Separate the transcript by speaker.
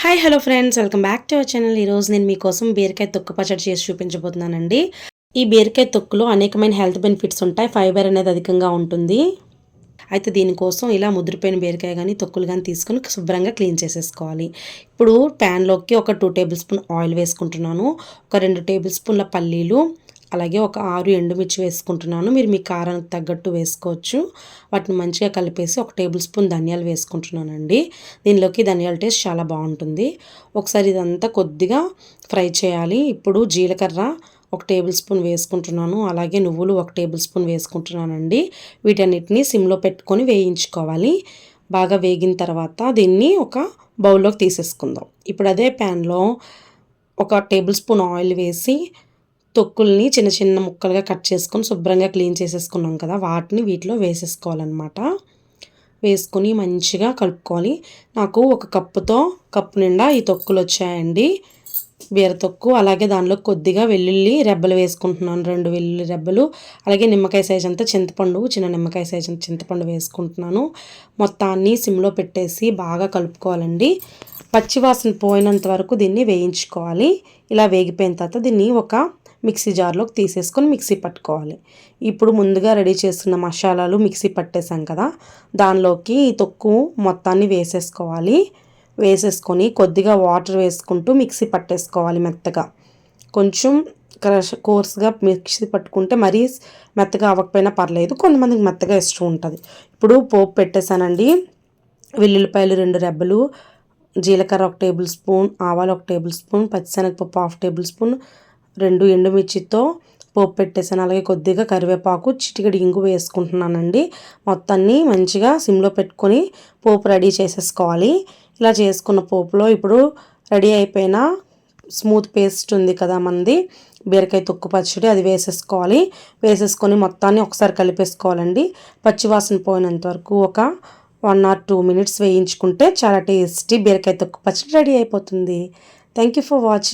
Speaker 1: Hi hello friends, welcome back to our channel. ఈరోజు నేను మీకోసం బీరకాయ తొక్కు పచ్చడి చేసి చూపించబోతున్నానండి. ఈ బీరకాయ తొక్కులో అనేకమైన హెల్త్ బెనిఫిట్స్ ఉంటాయి. ఫైబర్ అనేది అధికంగా ఉంటుంది. అయితే దీనికోసం ఇలా ముద్రపోయిన బీరకాయ కానీ తొక్కులు కానీ తీసుకొని శుభ్రంగా క్లీన్ చేసేసుకోవాలి. ఇప్పుడు ప్యాన్లోకి ఒక 2 టేబుల్ స్పూన్ ఆయిల్ వేసుకుంటున్నాను. ఒక 2 టేబుల్ స్పూన్ల పల్లీలు, అలాగే ఒక 6 ఎండుమిర్చి వేసుకుంటున్నాను. మీరు మీ కారానికి తగ్గట్టు వేసుకోవచ్చు. వాటిని మంచిగా కలిపేసి ఒక టేబుల్ స్పూన్ ధనియాలు వేసుకుంటున్నానండి. దీనిలోకి ధనియాల టేస్ట్ చాలా బాగుంటుంది. ఒకసారి ఇదంతా కొద్దిగా ఫ్రై చేయాలి. ఇప్పుడు జీలకర్ర ఒక టేబుల్ స్పూన్ వేసుకుంటున్నాను. అలాగే నువ్వులు ఒక టేబుల్ స్పూన్ వేసుకుంటున్నానండి. వీటన్నిటిని సిమ్లో పెట్టుకొని వేయించుకోవాలి. బాగా వేగిన తర్వాత దీన్ని ఒక బౌల్లోకి తీసేసుకుందాం. ఇప్పుడు అదే ప్యాన్లో ఒక టేబుల్ స్పూన్ ఆయిల్ వేసి తొక్కుల్ని చిన్న చిన్న ముక్కలుగా కట్ చేసుకొని శుభ్రంగా క్లీన్ చేసేసుకున్నాం కదా, వాటిని వీటిలో వేసేసుకోవాలన్నమాట. వేసుకొని మంచిగా కలుపుకోవాలి. నాకు ఒక కప్పు నిండా ఈ తొక్కులు వచ్చాయండి, బీర తొక్కు. అలాగే దానిలో కొద్దిగా వెల్లుల్లి రెబ్బలు వేసుకుంటున్నాను, 2 వెల్లుల్లి రెబ్బలు. అలాగే నిమ్మకాయ సైజ్ అంతా చింతపండు, చిన్న నిమ్మకాయ సైజ్ అంతా చింతపండు వేసుకుంటున్నాను. మొత్తాన్ని సిమ్లో పెట్టేసి బాగా కలుపుకోవాలండి. పచ్చివాసన పోయినంత వరకు దీన్ని వేయించుకోవాలి. ఇలా వేగిపోయిన తర్వాత దీన్ని ఒక మిక్సీ జార్లోకి తీసేసుకొని మిక్సీ పట్టుకోవాలి. ఇప్పుడు ముందుగా రెడీ చేసుకున్న మసాలాలు మిక్సీ పట్టేసాం కదా, దానిలోకి ఈ తొక్కు మొత్తాన్ని వేసేసుకోవాలి. వేసేసుకొని కొద్దిగా వాటర్ వేసుకుంటూ మిక్సీ పట్టేసుకోవాలి మెత్తగా. కొంచెం కోర్స్గా మిక్సీ పట్టుకుంటే మరీ మెత్తగా అవ్వకపోయినా పర్లేదు, కొంతమందికి మెత్తగా ఇష్టం ఉంటుంది. ఇప్పుడు పోపు పెట్టేశానండి. వెల్లుల్లిపాయలు 2 రెబ్బలు, జీలకర్ర 1 టేబుల్ స్పూన్, ఆవాలు 1 టేబుల్ స్పూన్, పచ్చిశనగపప్పు 1/2 టేబుల్ స్పూన్, 2 ఎండుమిర్చితో పోపు పెట్టేసాను. అలాగే కొద్దిగా కరివేపాకు, చిటికెడు ఇంగు వేసుకుంటున్నానండి. మొత్తాన్ని మంచిగా సిమ్లో పెట్టుకొని పోపు రెడీ చేసేసుకోవాలి. ఇలా చేసుకున్న పోపులో ఇప్పుడు రెడీ అయిపోయిన స్మూత్ పేస్ట్ ఉంది కదా మనది, బీరకాయ తొక్కు పచ్చడి, అది వేసేసుకోవాలి. వేసేసుకొని మొత్తాన్ని ఒకసారి కలిపేసుకోవాలండి. పచ్చివాసన పోయినంత వరకు ఒక 1 or 2 minutes వేయించుకుంటే చాలా టేస్టీ బీరకాయ తొక్కు పచ్చడి రెడీ అయిపోతుంది. Thank you for watching.